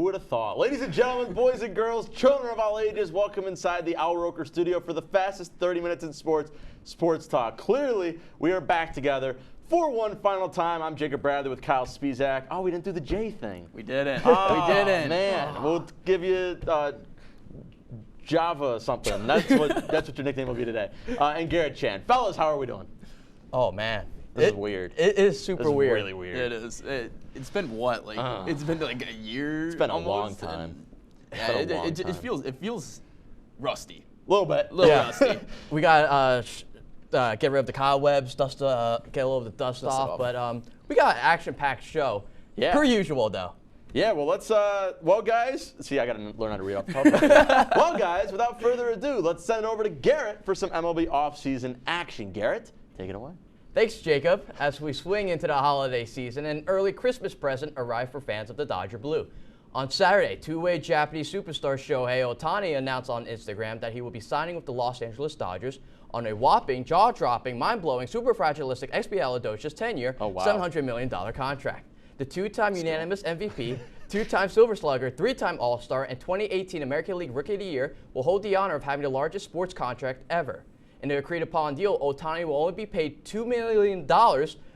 who would have thought? Ladies and gentlemen, boys and girls, children of all ages, welcome inside the Al Roker studio for the fastest 30 minutes in sports talk. Clearly, we are back together for one final time. I'm Jacob Bradley with Kyle Spizak. Oh, we didn't do the J thing. We didn't. Oh, we didn't. Man, we'll give you Java something. That's what your nickname will be today. And Garrett Chan. Fellas, how are we doing? Oh, man. This is weird. It is super weird. Really weird. It is. It's been what? It's been like a year. It's been almost, a long time. Yeah, it feels rusty. A little bit. Rusty. We got get rid of the cobwebs, get a little of the dust off. But we got an action-packed show. Yeah. Per usual, though. Yeah, well, let's, guys, see, I got to learn how to read off the top. Well, guys, without further ado, let's send it over to Garrett for some MLB offseason action. Garrett, take it away. Thanks, Jacob. As we swing into the holiday season, an early Christmas present arrived for fans of the Dodger Blue. On Saturday, two-way Japanese superstar Shohei Ohtani announced on Instagram that he will be signing with the Los Angeles Dodgers on a whopping, jaw-dropping, mind-blowing, super fragilistic expialidocious 10-year, $700 million contract. The two-time unanimous MVP, two-time Silver Slugger, three-time All-Star, and 2018 American League Rookie of the Year will hold the honor of having the largest sports contract ever. In the agreed-upon deal, Ohtani will only be paid $2 million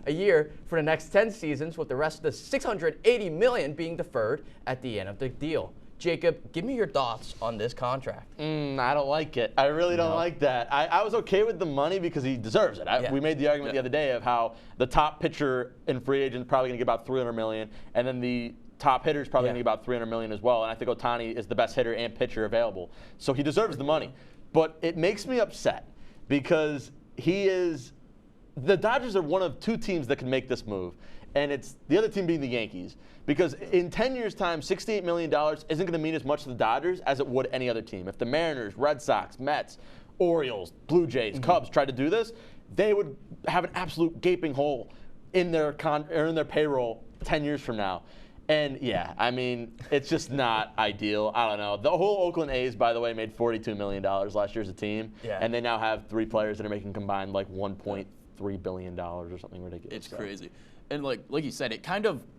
a year for the next 10 seasons, with the rest of the $680 million being deferred at the end of the deal. Jacob, give me your thoughts on this contract. I don't like it. I really don't like that. I was okay with the money because he deserves it. We made the argument the other day of how the top pitcher in free agent is probably going to get about $300 million, and then the top hitter is probably going to get about $300 million as well. And I think Ohtani is the best hitter and pitcher available, so he deserves the money. But it makes me upset because the Dodgers are one of two teams that can make this move, and it's the other team being the Yankees. Because in 10 years' time, $68 million isn't going to mean as much to the Dodgers as it would any other team. If the Mariners, Red Sox, Mets, Orioles, Blue Jays, Cubs tried to do this, they would have an absolute gaping hole in their payroll 10 years from now. And yeah, I mean, it's just not ideal. I don't know. The whole Oakland A's, by the way, made $42 million last year as a team, and they now have three players that are making combined like $1.3 billion or something ridiculous. It's crazy. And like you said,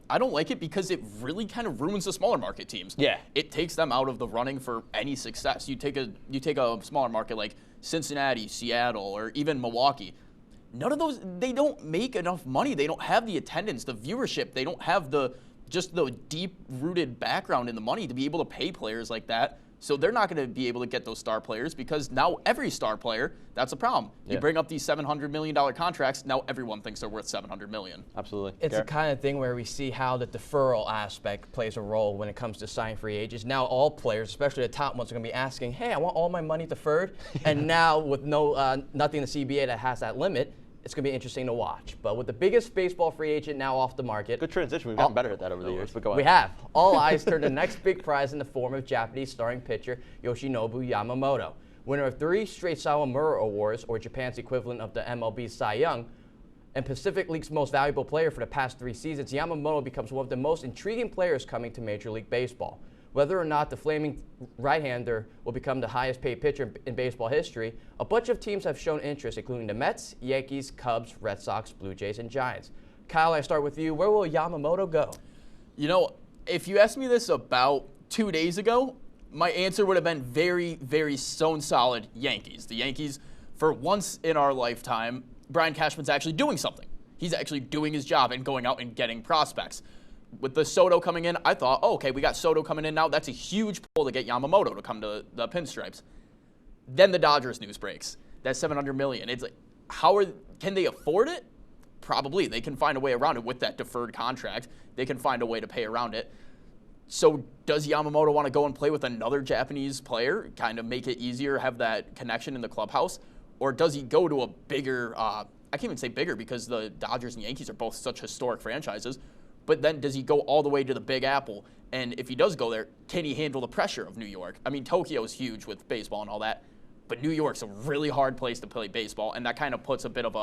I don't like it because it really kind of ruins the smaller market teams. Yeah. It takes them out of the running for any success. You take a smaller market like Cincinnati, Seattle, or even Milwaukee. None of those, they don't make enough money. They don't have the attendance, the viewership. They don't have the deep-rooted background in the money to be able to pay players like that. So they're not going to be able to get those star players because now every star player, that's a problem. You bring up these $700 million contracts, now everyone thinks they're worth $700 million. Absolutely. It's the kind of thing where we see how the deferral aspect plays a role when it comes to signing free agents. Now all players, especially the top ones, are going to be asking, hey, I want all my money deferred. And now with nothing in the CBA that has that limit, it's going to be interesting to watch. But with the biggest baseball free agent now off the market. Good transition. We've gotten better at that over the years. But go ahead. We have. All eyes turn to the next big prize in the form of Japanese starting pitcher Yoshinobu Yamamoto. Winner of 3 straight Sawamura Awards, or Japan's equivalent of the MLB Cy Young, and Pacific League's most valuable player for the past 3 seasons, Yamamoto becomes one of the most intriguing players coming to Major League Baseball. Whether or not the flaming right-hander will become the highest-paid pitcher in baseball history, a bunch of teams have shown interest, including the Mets, Yankees, Cubs, Red Sox, Blue Jays, and Giants. Kyle, I start with you. Where will Yamamoto go? You know, if you asked me this about 2 days ago, my answer would have been very, very stone solid Yankees. The Yankees, for once in our lifetime, Brian Cashman's actually doing something. He's actually doing his job and going out and getting prospects. With the Soto coming in, I thought, oh, okay, we got Soto coming in now. That's a huge pull to get Yamamoto to come to the Pinstripes. Then the Dodgers news breaks. That's $700 million. It's like, can they afford it? Probably. They can find a way around it with that deferred contract. They can find a way to pay around it. So does Yamamoto want to go and play with another Japanese player, kind of make it easier, have that connection in the clubhouse? Or does he go to a bigger, I can't even say bigger because the Dodgers and Yankees are both such historic franchises, but then does he go all the way to the Big Apple? And if he does go there, can he handle the pressure of New York? I mean, Tokyo is huge with baseball and all that, but New York's a really hard place to play baseball, and that kind of puts a bit of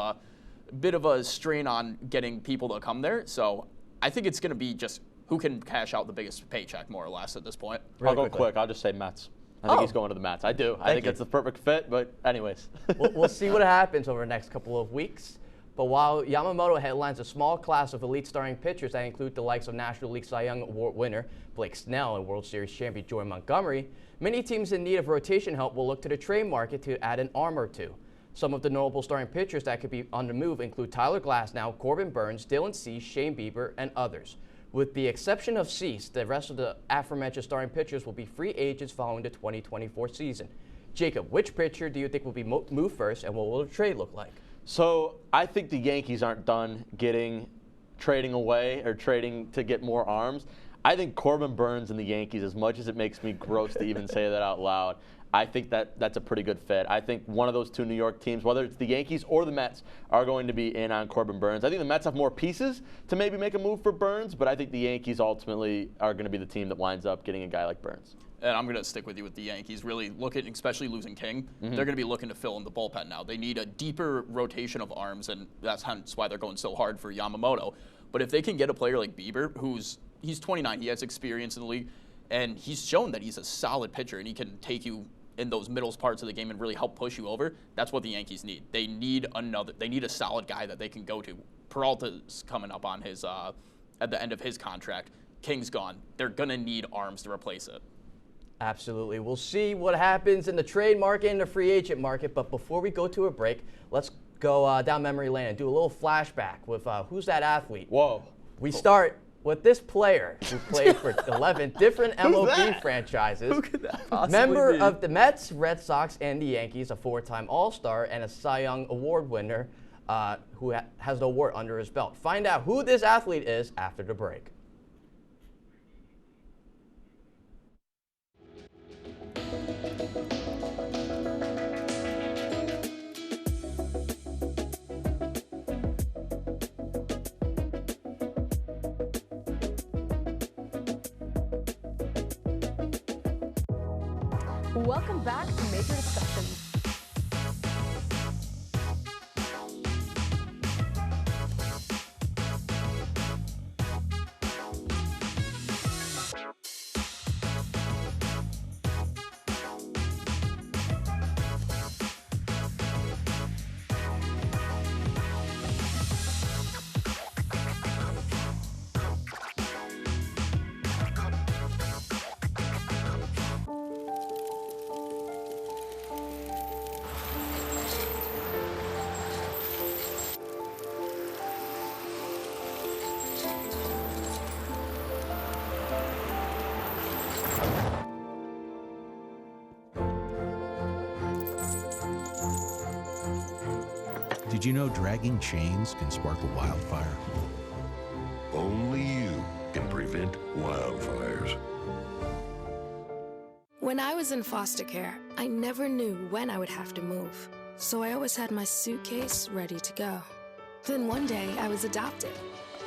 a strain on getting people to come there. So I think it's going to be just who can cash out the biggest paycheck, more or less, at this point. I'll go quick. I'll just say Mets. I think he's going to the Mets. I do. I think it's the perfect fit, but anyways. We'll see what happens over the next couple of weeks. But while Yamamoto headlines a small class of elite starting pitchers that include the likes of National League Cy Young Award winner Blake Snell and World Series champion Jordan Montgomery, many teams in need of rotation help will look to the trade market to add an arm or two. Some of the notable starting pitchers that could be on the move include Tyler Glasnow, Corbin Burnes, Dylan Cease, Shane Bieber, and others. With the exception of Cease, the rest of the aforementioned starting pitchers will be free agents following the 2024 season. Jacob, which pitcher do you think will be moved first, and what will the trade look like? So I think the Yankees aren't done trading away or trading to get more arms. I think Corbin Burnes and the Yankees, as much as it makes me gross to even say that out loud, I think that's a pretty good fit. I think one of those two New York teams, whether it's the Yankees or the Mets, are going to be in on Corbin Burnes. I think the Mets have more pieces to maybe make a move for Burnes, but I think the Yankees ultimately are going to be the team that winds up getting a guy like Burnes. And I'm going to stick with you with the Yankees. Really especially losing King, they're going to be looking to fill in the bullpen now. They need a deeper rotation of arms, and that's hence why they're going so hard for Yamamoto. But if they can get a player like Bieber, he's 29, he has experience in the league, and he's shown that he's a solid pitcher, and he can take you in those middle parts of the game and really help push you over. That's what the Yankees need. They need a solid guy that they can go to. Peralta's coming up on his at the end of his contract. King's gone. They're going to need arms to replace it. Absolutely. We'll see what happens in the trade market and the free agent market. But before we go to a break, let's go down memory lane and do a little flashback with Who's That Athlete? Whoa. We start with this player who played for 11 different MLB franchises. Who could that possibly Member be? of the Mets, Red Sox, and the Yankees, a four-time All-Star and a Cy Young Award winner who has the award under his belt. Find out who this athlete is after the break. Welcome back to Major Discussion. Did you know dragging chains can spark a wildfire? Only you can prevent wildfires. When I was in foster care, I never knew when I would have to move. So I always had my suitcase ready to go. Then one day, I was adopted.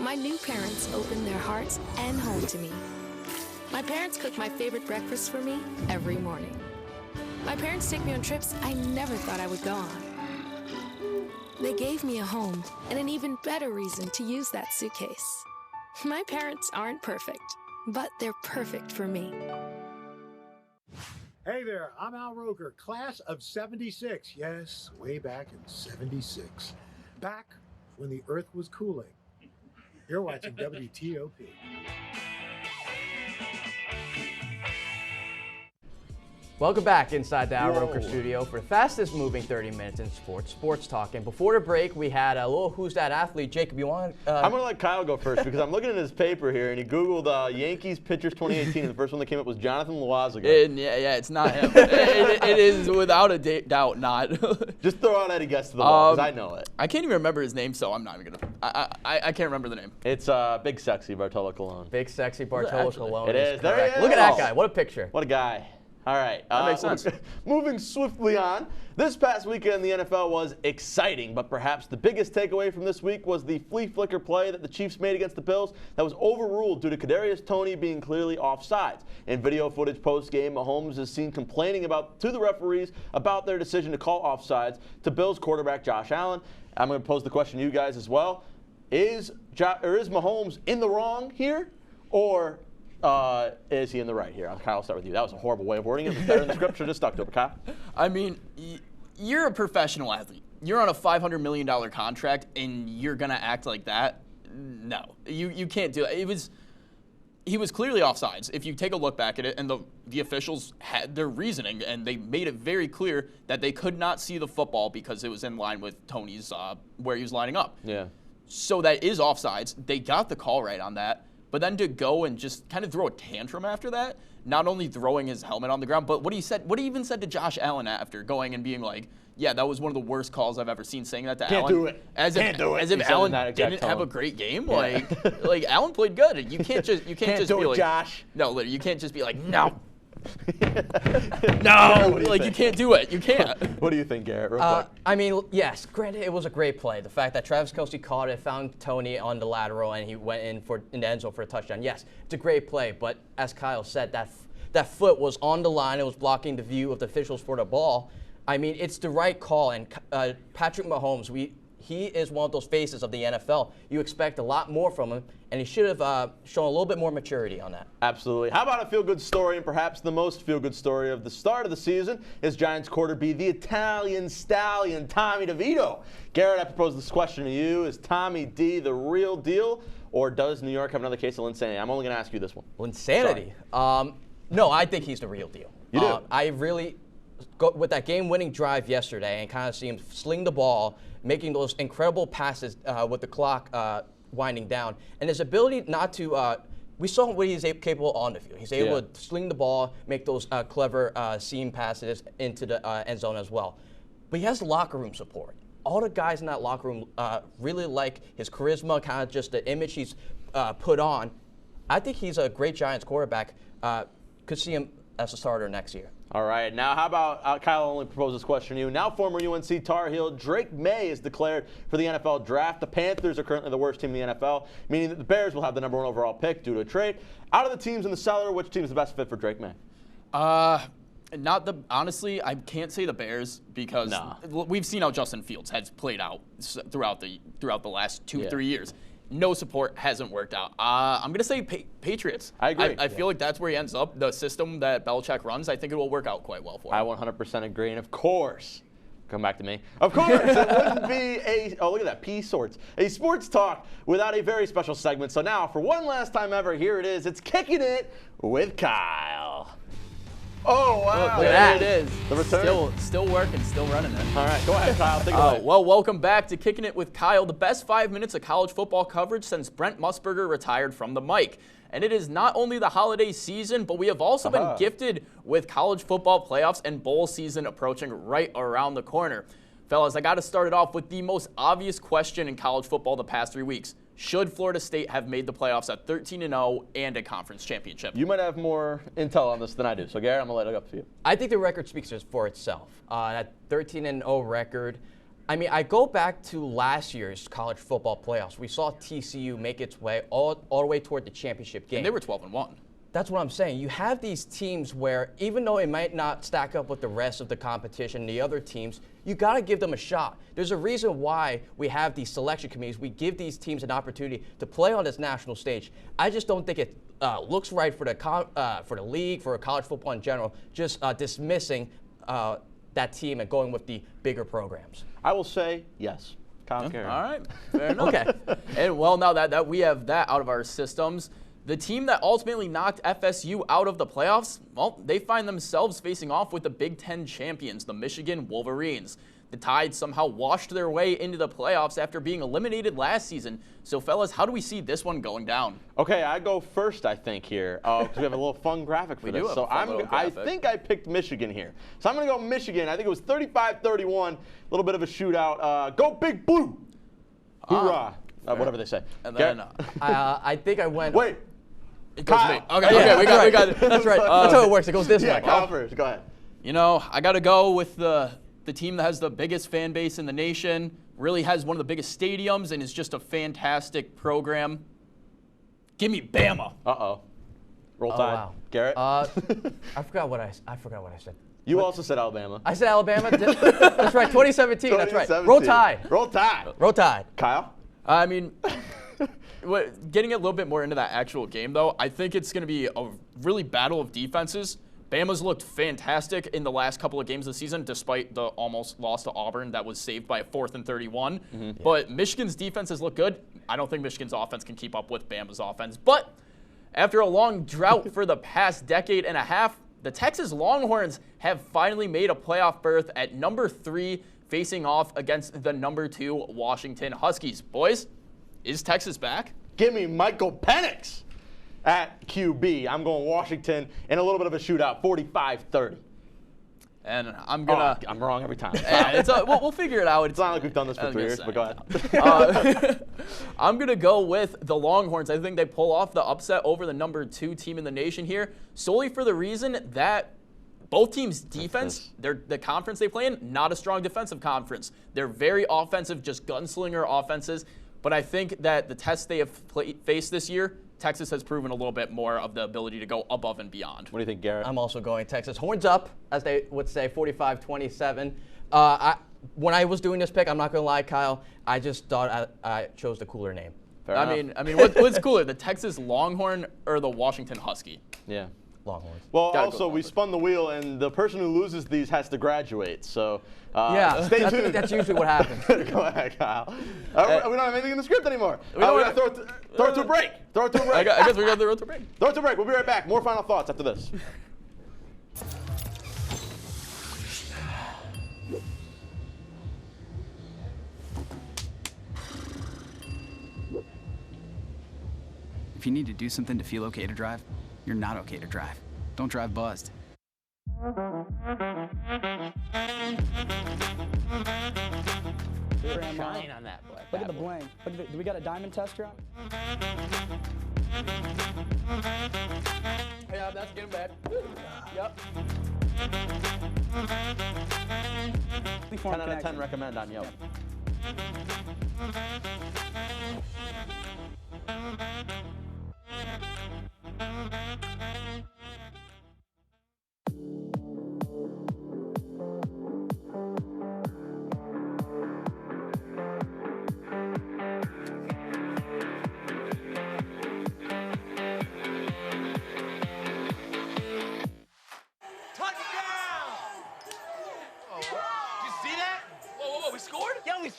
My new parents opened their hearts and home to me. My parents cook my favorite breakfast for me every morning. My parents take me on trips I never thought I would go on. They gave me a home and an even better reason to use that suitcase. My parents aren't perfect, but they're perfect for me. Hey there, I'm Al Roker, class of 76. Yes, way back in 76. Back when the earth was cooling. You're watching WTOP. Welcome back inside the Al Roker studio for the fastest moving 30 minutes in sports talk. And before the break, we had a little Who's That Athlete. Jacob, you want to? I'm going to let Kyle go first because I'm looking at his paper here, and he Googled Yankees pitchers 2018, and the first one that came up was Jonathan Loaisiga. Yeah, it's not him. it is without a doubt not. Just throw out any guess to the ball because I know it. I can't even remember his name, so I'm not even going to. I can't remember the name. It's Big Sexy Bartolo Colon. Big Sexy Bartolo Colon. It is. There he is. Look at that guy. What a picture. What a guy. All right. That makes sense. Moving swiftly on. This past weekend, the NFL was exciting, but perhaps the biggest takeaway from this week was the flea flicker play that the Chiefs made against the Bills that was overruled due to Kadarius Toney being clearly offsides. In video footage post-game, Mahomes is seen complaining to the referees about their decision to call offsides to Bills quarterback Josh Allen. I'm going to pose the question to you guys as well. Is Mahomes in the wrong here, or is he in the right here? Kyle, I'll start with you. That was a horrible way of wording it. It was better in the script. Should have stuck to it, Kyle. I mean, you're a professional athlete. you're on a $500 million contract and you're going to act like that. No, you can't do that. He was clearly offsides. If you take a look back at it, and the officials had their reasoning, and they made it very clear that they could not see the football because it was in line with Tony's where he was lining up. Yeah. So that is offsides. They got the call right on that. But then to go and just kind of throw a tantrum after that, not only throwing his helmet on the ground, but what he even said to Josh Allen after going and being like, yeah, that was one of the worst calls I've ever seen, saying that to Allen. Can't do it. As if Allen didn't have a great game. Yeah. Like Allen played good. You can't just be like, Josh. No, literally, you can't just be like, no. No, like you can't do it. You can't. What do you think, Garrett? Real quick. I mean, yes, granted, it was a great play. The fact that Travis Kelce caught it, found Tony on the lateral, and he went in the end zone for a touchdown. Yes, it's a great play, but as Kyle said, that foot was on the line. It was blocking the view of the officials for the ball. I mean, it's the right call, and Patrick Mahomes, he is one of those faces of the NFL. You expect a lot more from him, and he should have shown a little bit more maturity on that. Absolutely. How about a feel-good story, and perhaps the most feel-good story of the start of the season is Giants quarter B, the Italian stallion, Tommy DeVito. Garrett, I propose this question to you. Is Tommy D the real deal, or does New York have another case of insanity? I'm only going to ask you this one. Insanity? No, I think he's the real deal. You do? I really, with that game-winning drive yesterday and kind of see him sling the ball, making those incredible passes with the clock winding down, and his ability not to we saw what he's capable on the field. He's able to sling the ball, make those clever seam passes into the end zone as well. But he has locker room support. All the guys in that locker room really like his charisma, kind of just the image he's put on. I think he's a great Giants quarterback. Could see him as a starter next year. All right. Now, how about Kyle only proposed this question to you. Now, former UNC Tar Heel Drake May is declared for the NFL draft. The Panthers are currently the worst team in the NFL, meaning that the Bears will have the #1 overall pick due to a trade. Out of the teams in the cellar, which team is the best fit for Drake May? Honestly, I can't say the Bears because we've seen how Justin Fields has played out throughout the last 2-3 years. No support, hasn't worked out. I'm going to say Patriots. I agree. I feel like that's where he ends up. The system that Belichick runs, I think it will work out quite well for him. I 100% agree. And of course, come back to me. Of course, it wouldn't be look at that, P sorts. A sports talk without a very special segment. So now, for one last time ever, here it is. It's Kicking It with Kyle. Oh, wow. There it is. The return. Still working, still running it. All right, go ahead, Kyle. Take it away. Well, welcome back to Kicking It with Kyle, the best 5 minutes of college football coverage since Brent Musburger retired from the mic. And it is not only the holiday season, but we have also been gifted with college football playoffs and bowl season approaching right around the corner. Fellas, I got to start it off with the most obvious question in college football the past 3 weeks. Should Florida State have made the playoffs at 13-0 and a conference championship? You might have more intel on this than I do. So, Garrett, I'm going to let it up to you. I think the record speaks for itself. That 13-0 record. I mean, I go back to last year's college football playoffs. We saw TCU make its way all the way toward the championship game. And they were 12-1. That's what I'm saying. You have these teams where, even though it might not stack up with the rest of the competition, the other teams, you got to give them a shot. There's a reason why we have these selection committees. We give these teams an opportunity to play on this national stage. I just don't think it looks right for the league, for college football in general, just dismissing that team and going with the bigger programs. I will say yes. Kyle, all right, fair enough. Okay, and well, now that we have that out of our systems, the team that ultimately knocked FSU out of the playoffs, well, they find themselves facing off with the Big Ten champions, the Michigan Wolverines. The Tide somehow washed their way into the playoffs after being eliminated last season. So, fellas, how do we see this one going down? Okay, I go first, I think, here, because we have a little fun graphic for this. So I think I picked Michigan here. So I'm going to go Michigan. I think it was 35-31, a little bit of a shootout. Go Big Blue! Hurrah! Whatever they say. And then I think I went. Wait. It goes me. Okay, we got it. That's right. That's how it works. It goes this way. Kyle first. Go ahead. You know, I got to go with the team that has the biggest fan base in the nation, really has one of the biggest stadiums, and is just a fantastic program. Give me Bama. Uh-oh. Roll Tide. Wow. Garrett? I forgot what I said. You also said Alabama. I said Alabama. That's right. 2017. That's right. Roll Tide. Roll Tide. Roll Tide. Kyle? I mean, getting a little bit more into that actual game, though, I think it's going to be a really battle of defenses Bama's looked fantastic in the last couple of games of the season, despite the almost loss to Auburn that was saved by a 4th and 31. But Michigan's defense has looked good. I don't think Michigan's offense can keep up with Bama's offense. But after a long drought for the past decade and a half, the Texas Longhorns have finally made a playoff berth at number 3, facing off against the number 2 Washington Huskies. Boys, is Texas back? Give me Michael Penix at QB. I'm going Washington in a little bit of a shootout, 45-30. And I'm gonna. I'm wrong every time. We'll figure it out. It's not like we've done this for 3 years, but go ahead. I'm gonna go with the Longhorns. I think they pull off the upset over the number 2 team in the nation here, solely for the reason that both teams' defense, the conference they play in, not a strong defensive conference. They're very offensive, just gunslinger offenses. But I think that the tests they have faced this year, Texas has proven a little bit more of the ability to go above and beyond. What do you think, Garrett? I'm also going Texas. Horns up, as they would say, 45-27. When I was doing this pick, I'm not going to lie, Kyle, I just thought I chose the cooler name. I mean, what's cooler, the Texas Longhorn or the Washington Husky? Yeah. Longhorns. Well, also, we spun the wheel, and the person who loses these has to graduate. So stay tuned. That's usually what happens. Go ahead, Kyle. We don't have anything in the script anymore. We got to throw it to a break. Throw it to a break. I guess we got to throw it to a break. Throw it to a break. We'll be right back. More final thoughts after this. If you need to do something to feel okay to drive, you're not okay to drive. Don't drive buzzed. Shine on that black. Look at the bling. Do we got a diamond tester on? Yeah, that's getting bad. Yep. 10 out of 10 recommend on Yelp.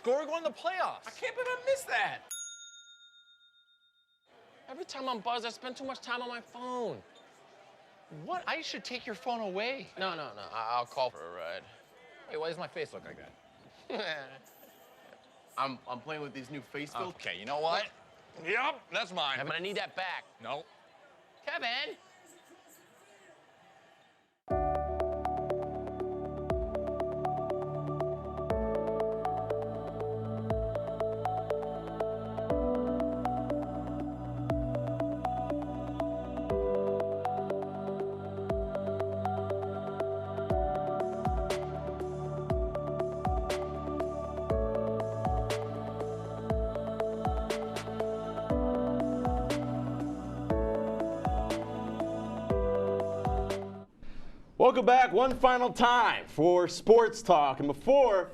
We're going to the playoffs. I can't believe I missed that. Every time I'm buzzed, I spend too much time on my phone. What? I should take your phone away. No. I'll call for a ride. Hey, why does my face look like that? I'm playing with these new face filters. Okay, you know what? Yep, that's mine. I'm gonna need that back. No. Kevin. Welcome back one final time for Sports Talk. And before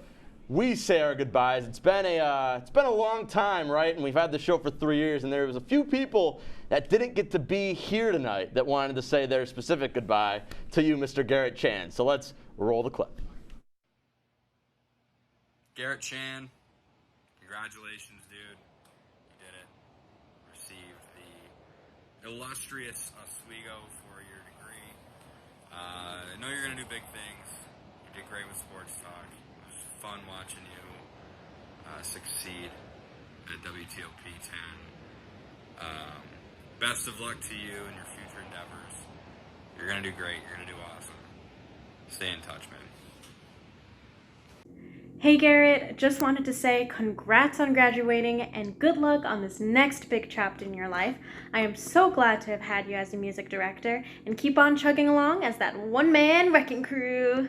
we say our goodbyes, it's been a long time, right? And we've had the show for 3 years, and there was a few people that didn't get to be here tonight that wanted to say their specific goodbye to you, Mr. Garrett Chan. So let's roll the clip. Garrett Chan, congratulations, dude. You did it. Received the illustrious Oswego four-year degree. I know you're going to do big things. You did great with Sports Talk. It was fun watching you succeed at WTOP 10. Best of luck to you in your future endeavors. You're going to do great. You're going to do awesome. Stay in touch, man. Hey Garrett, just wanted to say congrats on graduating and good luck on this next big chapter in your life. I am so glad to have had you as a music director, and keep on chugging along as that one-man wrecking crew.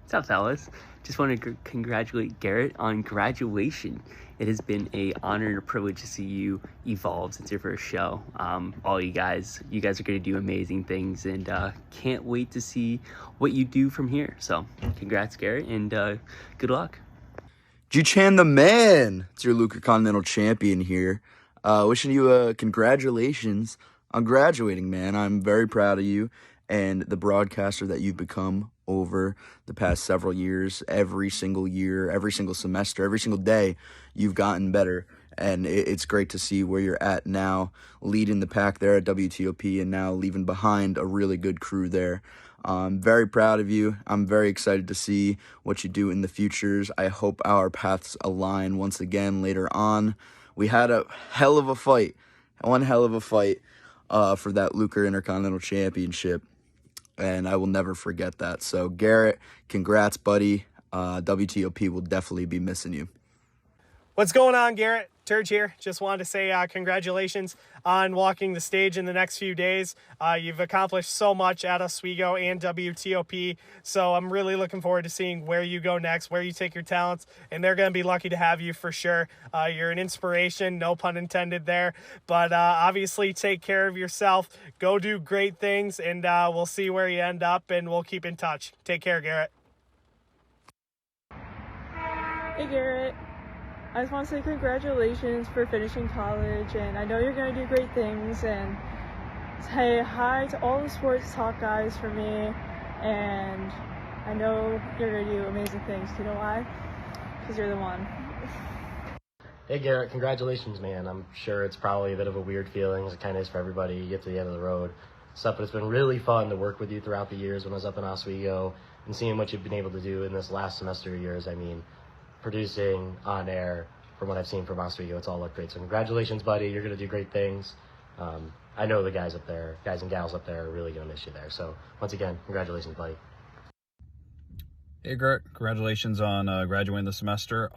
What's up, fellas? Just want to congratulate Garrett on graduation. It has been an honor and a privilege to see you evolve since your first show. All you guys are going to do amazing things, and can't wait to see what you do from here. So congrats, Garrett, and good luck. Ju-Chan the man! It's your Luca Continental Champion here. Wishing you congratulations on graduating, man. I'm very proud of you. and the broadcaster that you've become over the past several years. Every single year, every single semester, every single day, you've gotten better. And it's great to see where you're at now, leading the pack there at WTOP and now leaving behind a really good crew there. I'm very proud of you. I'm very excited to see what you do in the futures. I hope our paths align once again later on. We had a hell of a fight, one hell of a fight for that Luker Intercontinental Championship, and I will never forget that. So, Garrett, congrats, buddy. WTOP will definitely be missing you. What's going on, Garrett? Turge here. Just wanted to say congratulations on walking the stage in the next few days. You've accomplished so much at Oswego and WTOP, so I'm really looking forward to seeing where you go next, where you take your talents, and they're going to be lucky to have you for sure. You're an inspiration, no pun intended there, but obviously take care of yourself. Go do great things, and we'll see where you end up, and we'll keep in touch. Take care, Garrett. Hey, Garrett. I just want to say congratulations for finishing college, and I know you're going to do great things, and say hi to all the sports talk guys for me, and I know you're going to do amazing things. Do you know why? Because you're the one. Hey Garrett, congratulations, man. I'm sure it's probably a bit of a weird feeling, as it kind of is for everybody. You get to the end of the road, but it's been really fun to work with you throughout the years when I was up in Oswego, and seeing what you've been able to do in this last semester of yours. I mean, producing on air, from what I've seen from Oswego, it's all looked great. So congratulations, buddy. You're going to do great things. I know the guys and gals up there are really going to miss you there. So once again, congratulations, buddy. Hey, Garrett. Congratulations on graduating the semester.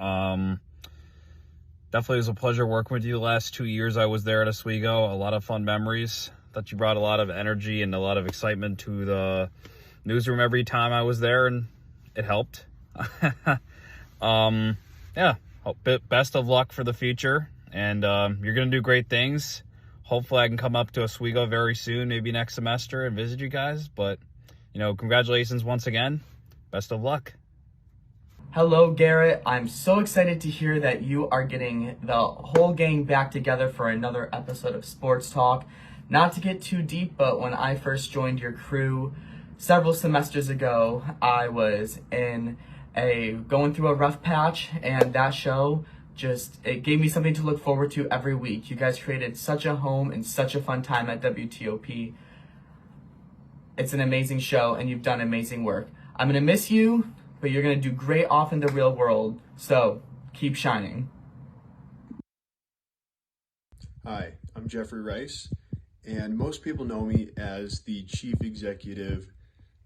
Definitely was a pleasure working with you the last 2 years I was there at Oswego. A lot of fun memories. Thought you brought a lot of energy and a lot of excitement to the newsroom every time I was there, and it helped. Yeah, best of luck for the future, and you're going to do great things. Hopefully I can come up to Oswego very soon, maybe next semester, and visit you guys. But, congratulations once again. Best of luck. Hello, Garrett. I'm so excited to hear that you are getting the whole gang back together for another episode of Sports Talk. Not to get too deep, but when I first joined your crew several semesters ago, I was going through a rough patch, and that show it gave me something to look forward to every week. You guys created such a home and such a fun time at WTOP. It's an amazing show, and you've done amazing work. I'm going to miss you, but you're going to do great off in the real world, so keep shining. Hi, I'm Jeffrey Rice, and most people know me as the chief executive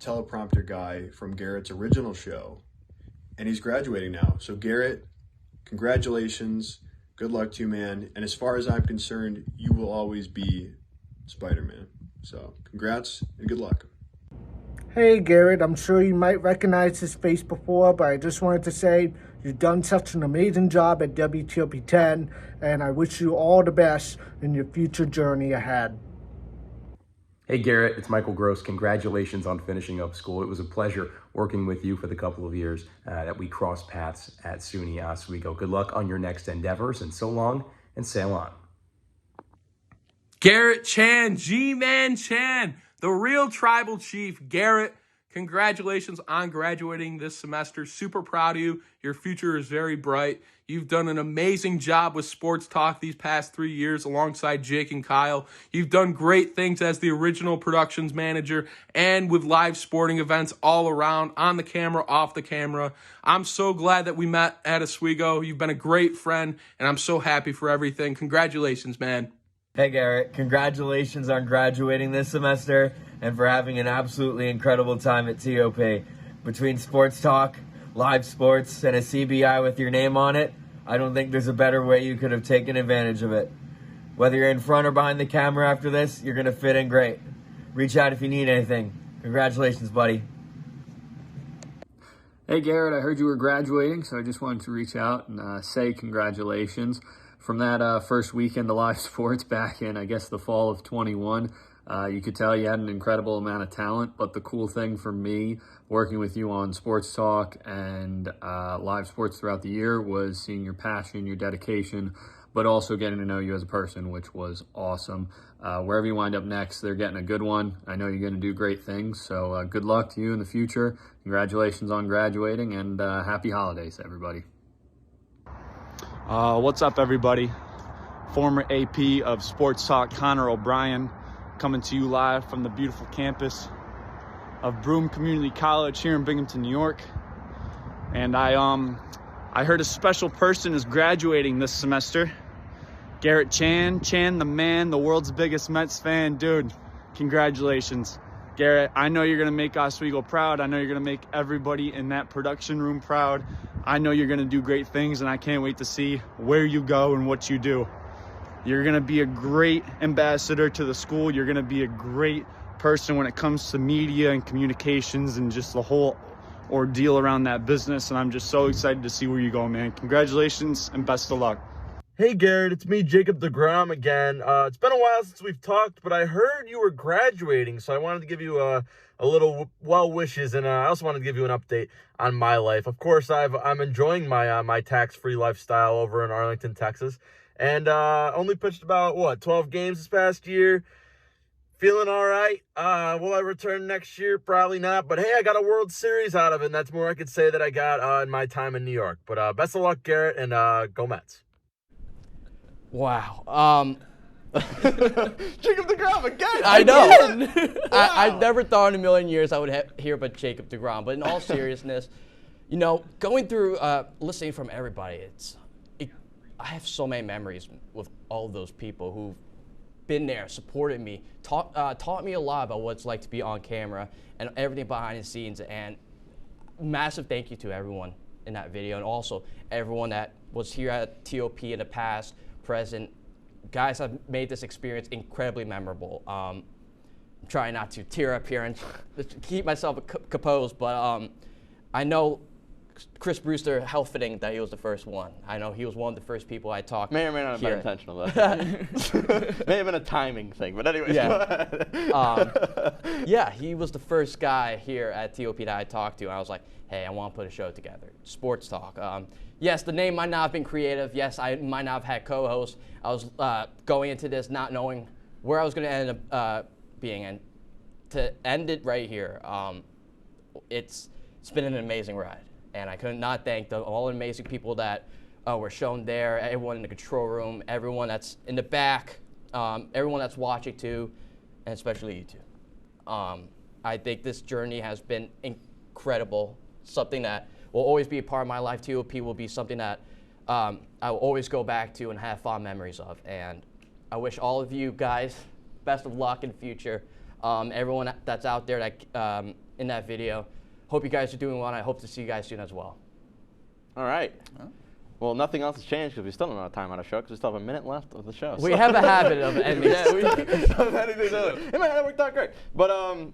teleprompter guy from Garrett's original show. And he's graduating now. So Garrett, congratulations. Good luck to you, man. And as far as I'm concerned, you will always be Spider-Man. So congrats and good luck. Hey Garrett, I'm sure you might recognize his face before, but I just wanted to say you've done such an amazing job at WTOP 10, and I wish you all the best in your future journey ahead. Hey Garrett, it's Michael Gross. Congratulations on finishing up school. It was a pleasure working with you for the couple of years that we crossed paths at SUNY Oswego. Good luck on your next endeavors, and so long and sail on. Garrett Chan, G-Man Chan, the real tribal chief. Garrett, congratulations on graduating this semester. Super proud of you. Your future is very bright. You've done an amazing job with Sports Talk these past 3 years alongside Jake and Kyle. You've done great things as the original productions manager and with live sporting events all around, on the camera, off the camera. I'm so glad that we met at Oswego. You've been a great friend, and I'm so happy for everything. Congratulations, man. Hey, Garrett. Congratulations on graduating this semester and for having an absolutely incredible time at TOP. Between Sports Talk, live sports, and a CBI with your name on it, I don't think there's a better way you could have taken advantage of it. Whether you're in front or behind the camera after this, you're going to fit in great. Reach out if you need anything. Congratulations, buddy. Hey, Garrett, I heard you were graduating, so I just wanted to reach out and say congratulations. From that first weekend of live sports back in, I guess, the fall of 21, you could tell you had an incredible amount of talent, but the cool thing for me working with you on Sports Talk and live sports throughout the year was seeing your passion, your dedication, but also getting to know you as a person, which was awesome. Wherever you wind up next, they're getting a good one. I know you're going to do great things, so good luck to you in the future. Congratulations on graduating, and happy holidays, everybody. What's up, everybody? Former AP of Sports Talk, Connor O'Brien, coming to you live from the beautiful campus of Broome Community College here in Binghamton, New York. And I heard a special person is graduating this semester. Garrett Chan. Chan, the man, the world's biggest Mets fan. Dude, congratulations. Garrett, I know you're going to make Oswego proud. I know you're going to make everybody in that production room proud. I know you're going to do great things, and I can't wait to see where you go and what you do. You're going to be a great ambassador to the school. You're going to be a great person when it comes to media and communications and just the whole ordeal around that business. And I'm just so excited to see where you go, man. Congratulations and best of luck. Hey Garrett, it's me, Jacob DeGrom again. It's been a while since we've talked, but I heard you were graduating, so I wanted to give you a little well wishes, and I also wanted to give you an update on my life. Of course, I'm enjoying my my tax-free lifestyle over in Arlington, Texas, and only pitched about 12 games this past year. Feeling all right. Will I return next year? Probably not. But hey, I got a World Series out of it, and that's more I could say that I got in my time in New York. But best of luck, Garrett, and go Mets. Wow. Jacob DeGrom again. I know. Wow. I never thought in a million years I would hear about Jacob DeGrom. But in all seriousness, you know, going through, listening from everybody, I have so many memories with all of those people who've been there, supported me, taught me a lot about what it's like to be on camera and everything behind the scenes. And massive thank you to everyone in that video, and also everyone that was here at TOP in the past, present. Guys have made this experience incredibly memorable. I'm trying not to tear up here and keep myself composed, but I know Chris Brewster, how fitting that he was the first one. I know he was one of the first people I talked to. May or may not have been intentional, though. May have been a timing thing, but anyways. Yeah. Yeah, he was the first guy here at TOP that I talked to. I was like, hey, I want to put a show together. Sports Talk. Yes, the name might not have been creative. Yes, I might not have had co-hosts. I was going into this not knowing where I was going to end up being. And to end it right here, it's been an amazing ride. And I could not thank all the amazing people that were shown there, everyone in the control room, everyone that's in the back, everyone that's watching too, and especially you two. I think this journey has been incredible, something that will always be a part of my life. TOP will be something that I will always go back to and have fond memories of. And I wish all of you guys best of luck in the future. Everyone that's out there that in that video, hope you guys are doing well, and I hope to see you guys soon as well. All right. Well, nothing else has changed because we still don't have time on our show because we still have a minute left of the show. We have a habit of ending. It might have worked out great. But,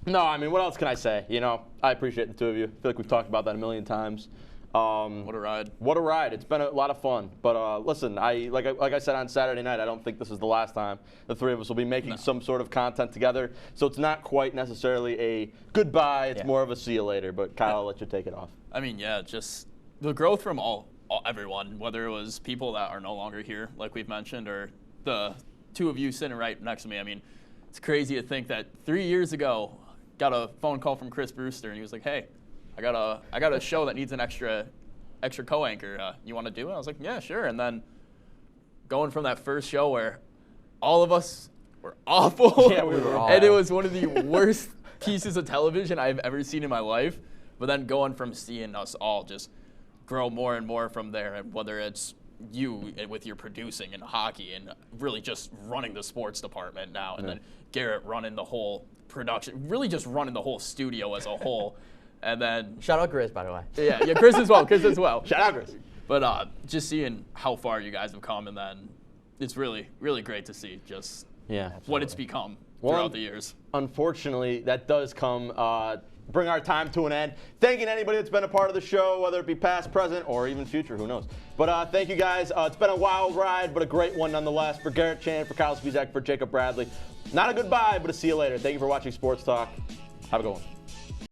no, I mean, what else can I say? You know, I appreciate the two of you. I feel like we've talked about that a million times. What a ride. What a ride. It's been a lot of fun. But listen, like I said on Saturday night, I don't think this is the last time the three of us will be making some sort of content together. So it's not quite necessarily a goodbye. It's more of a see you later. But Kyle, I'll let you take it off. I mean, yeah, just the growth from everyone, whether it was people that are no longer here, like we've mentioned, or the two of you sitting right next to me. I mean, it's crazy to think that 3 years ago, got a phone call from Chris Brewster, and he was like, hey, I got a show that needs an extra co-anchor. You want to do it? I was like, yeah, sure. And then going from that first show where all of us were awful, yeah, we were awful, and it was one of the worst pieces of television I've ever seen in my life, but then going from seeing us all just grow more and more from there, and whether it's you with your producing and hockey and really just running the sports department now, and then Garrett running the whole production, really just running the whole studio as a whole. And then shout out Chris, by the way. Yeah, Chris as well. Shout out Chris. But just seeing how far you guys have come, and then it's really, really great to see just what it's become throughout the years. Unfortunately, that does come bring our time to an end. Thanking anybody that's been a part of the show, whether it be past, present, or even future, who knows. But thank you guys. It's been a wild ride, but a great one nonetheless. For Garrett Chan, for Kyle Spizak, for Jacob Bradley. Not a goodbye, but a see you later. Thank you for watching Sports Talk. Have a good one.